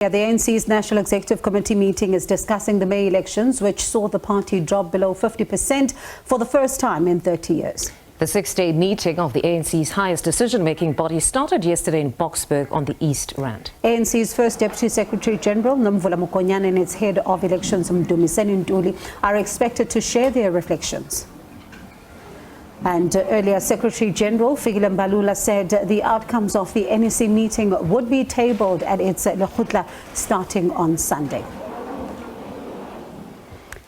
The ANC's National Executive Committee meeting is discussing the May elections, which saw the party drop below 50% for the first time in 30 years. The six-day meeting of the ANC's highest decision-making body started yesterday in Boksburg on the East Rand. ANC's first Deputy Secretary General, Nomvula Mokonyane, and its head of elections, Mdumiseni Ntuli, are expected to share their reflections. And earlier, Secretary General Fikile Mbalula said the outcomes of the NEC meeting would be tabled at its Lekgotla starting on Sunday.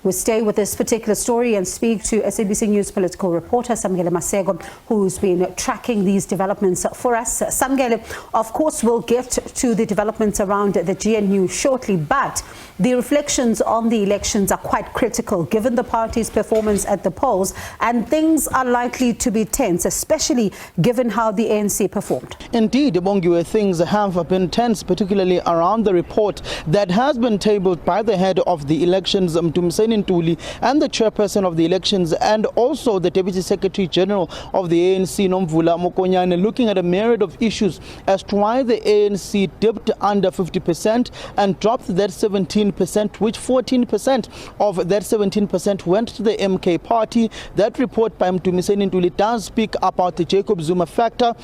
We'll stay with this particular story and speak to SABC News Political Reporter Samkele Maseko, who's been tracking these developments for us. Samkele, of course, we'll get to the developments around the GNU shortly, but the reflections on the elections are quite critical given the party's performance at the polls, and things are likely to be tense, especially given how the ANC performed. Indeed, Bongiwe, things have been tense, particularly around the report that has been tabled by the head of the elections, Mdumiseni Ntuli, and the chairperson of the elections, and also the Deputy Secretary General of the ANC, Nomvula Mokonyane, looking at a myriad of issues as to why the ANC dipped under 50% and dropped that 17%, which 14% of that 17% went to the MK party. That report by Mdumiseni Ntuli does speak about the Jacob Zuma factor,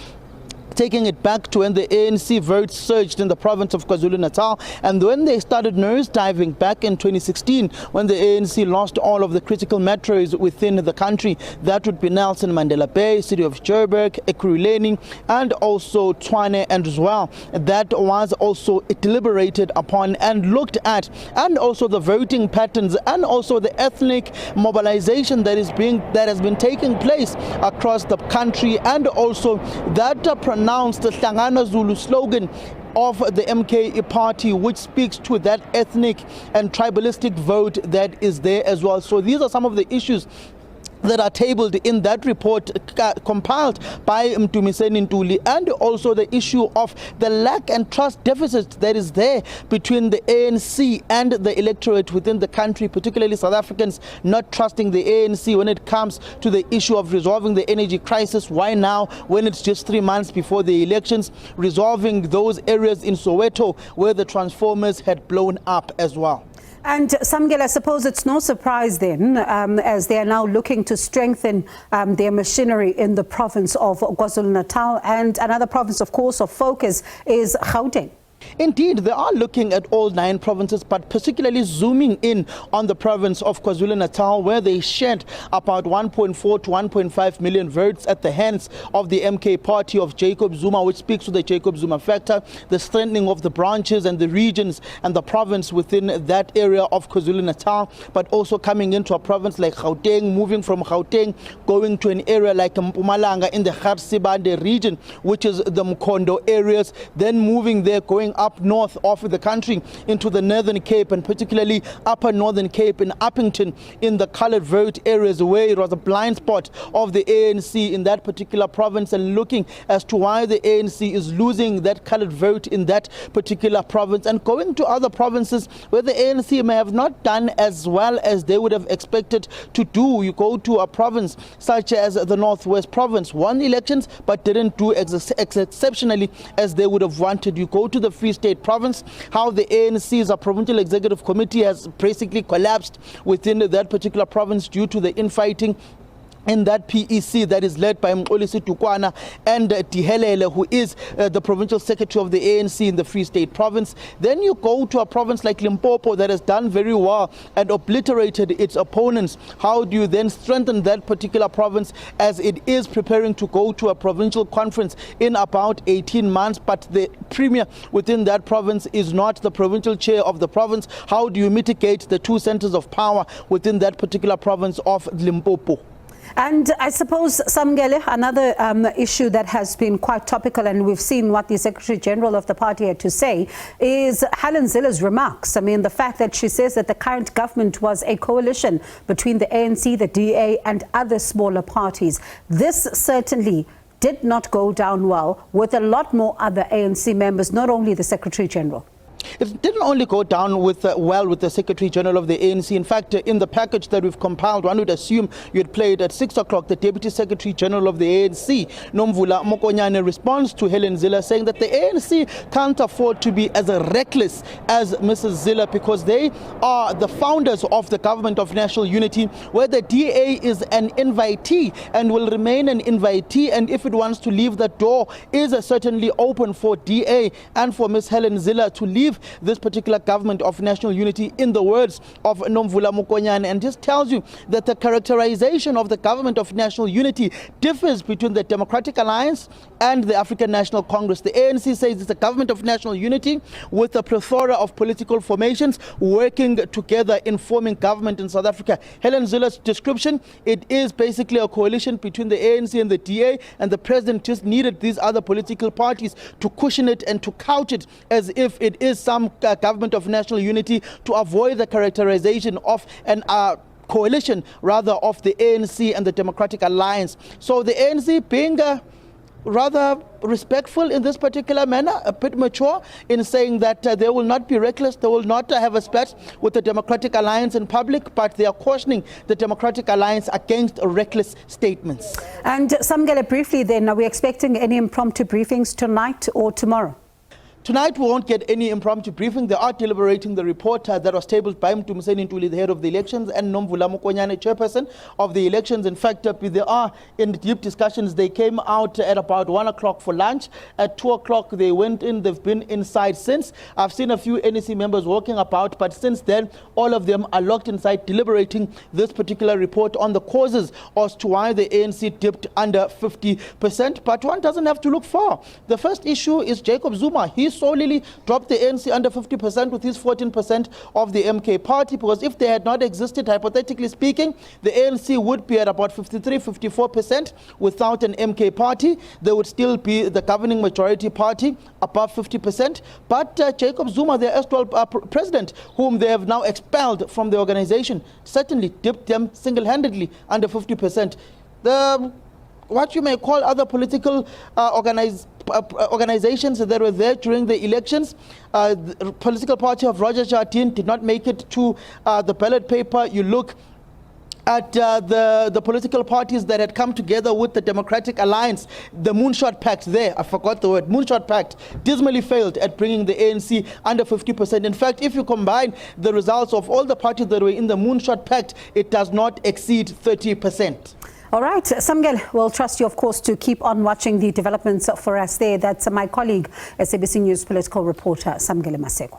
taking it back to when the ANC votes surged in the province of KwaZulu-Natal, and when they started nosediving back in 2016, when the ANC lost all of the critical metros within the country. That would be Nelson Mandela Bay, city of Joburg, Ekurhuleni, and also Tshwane as well. That was also deliberated upon and looked at, and also the voting patterns, and also the ethnic mobilization that has been taking place across the country, and also that announced the Hlangana Zulu slogan of the MK party, which speaks to that ethnic and tribalistic vote that is there as well. So these are some of the issues that are tabled in that report compiled by Mdumiseni Ntuli, and also the issue of the lack and trust deficit that is there between the ANC and the electorate within the country, particularly South Africans not trusting the ANC when it comes to the issue of resolving the energy crisis. Why now, when it's just 3 months before the elections? Resolving those areas in Soweto where the transformers had blown up as well. And Samkele, I suppose it's no surprise then, as they are now looking to strengthen their machinery in the province of KwaZulu-Natal, and another province, of course, of focus is Gauteng. Indeed, they are looking at all 9 provinces, but particularly zooming in on the province of KwaZulu-Natal, where they shed about 1.4 to 1.5 million votes at the hands of the MK party of Jacob Zuma, which speaks to the Jacob Zuma factor, the strengthening of the branches and the regions and the province within that area of KwaZulu-Natal, but also coming into a province like Gauteng, moving from Gauteng, going to an area like Mpumalanga in the Garsibande region, which is the Mkondo areas, then moving there, going up north of the country into the Northern Cape, and particularly Upper Northern Cape in Uppington in the colored vote areas, where it was a blind spot of the ANC in that particular province, and looking as to why the ANC is losing that colored vote in that particular province, and going to other provinces where the ANC may have not done as well as they would have expected to do. You go to a province such as the Northwest province, won elections but didn't do exceptionally as they would have wanted. You go to the Free State province, how the ANC's Provincial Executive Committee has basically collapsed within that particular province due to the infighting in that PEC that is led by Mxolisi Tukwana and Tihelele, who is the provincial secretary of the ANC in the Free State province. Then you go to a province like Limpopo that has done very well and obliterated its opponents. How do you then strengthen that particular province as it is preparing to go to a provincial conference in about 18 months, but the premier within that province is not the provincial chair of the province? How do you mitigate the 2 centers of power within that particular province of Limpopo? And I suppose, Samkele, another issue that has been quite topical, and we've seen what the Secretary General of the party had to say, is Helen Zilla's remarks. I mean, the fact that she says that the current government was a coalition between the ANC, the DA, and other smaller parties. This certainly did not go down well with a lot more other ANC members, not only the Secretary General. It didn't only go down with well with the Secretary General of the ANC. In fact, in the package that we've compiled, one would assume you had played at 6 o'clock. The Deputy Secretary General of the ANC, Nomvula Mokonyane, responds to Helen Zille, saying that the ANC can't afford to be as reckless as Mrs. Zille because they are the founders of the Government of National Unity, where the DA is an invitee and will remain an invitee. And if it wants to leave, the door is certainly open for DA and for Ms. Helen Zille to leave this particular Government of National Unity, in the words of Nomvula Mokonyane. And this tells you that the characterization of the Government of National Unity differs between the Democratic Alliance and the African National Congress. The ANC says it's a Government of National Unity with a plethora of political formations working together in forming government in South Africa. Helen Zille's description, it is basically a coalition between the ANC and the DA, and the president just needed these other political parties to cushion it and to couch it as if it is some Government of National Unity, to avoid the characterization of an coalition rather of the ANC and the Democratic Alliance. So the ANC being rather respectful in this particular manner, a bit mature in saying that they will not be reckless, they will not have a spat with the Democratic Alliance in public, but they are cautioning the Democratic Alliance against reckless statements. And Samkele, briefly then, are we expecting any impromptu briefings tonight or tomorrow? Tonight we won't get any impromptu briefing. They are deliberating the report that was tabled by Mtumiseni Ntuli, the head of the elections, and Nomvula Mokonyane, chairperson of the elections. In fact, they are in deep discussions. They came out at about 1 o'clock for lunch. At 2 o'clock they went in. They've been inside since. I've seen a few NEC members walking about, but since then all of them are locked inside deliberating this particular report on the causes as to why the ANC dipped under 50%. But one doesn't have to look far. The first issue is Jacob Zuma. He solely dropped the ANC under 50% with his 14% of the MK party, because if they had not existed, hypothetically speaking, the ANC would be at about 53-54% without an MK party. They would still be the governing majority party above 50%. But Jacob Zuma, their erstwhile president, whom they have now expelled from the organization, certainly dipped them single-handedly under 50%. What you may call other political organizations that were there during the elections. The political party of Roger Jardine did not make it to the ballot paper. You look at the political parties that had come together with the Democratic Alliance, the Moonshot Pact there, I forgot the word, Moonshot Pact, dismally failed at bringing the ANC under 50%. In fact, if you combine the results of all the parties that were in the Moonshot Pact, it does not exceed 30%. All right, Samkele, we'll trust you, of course, to keep on watching the developments for us there. That's my colleague, SABC News Political Reporter, Samkele Maseko.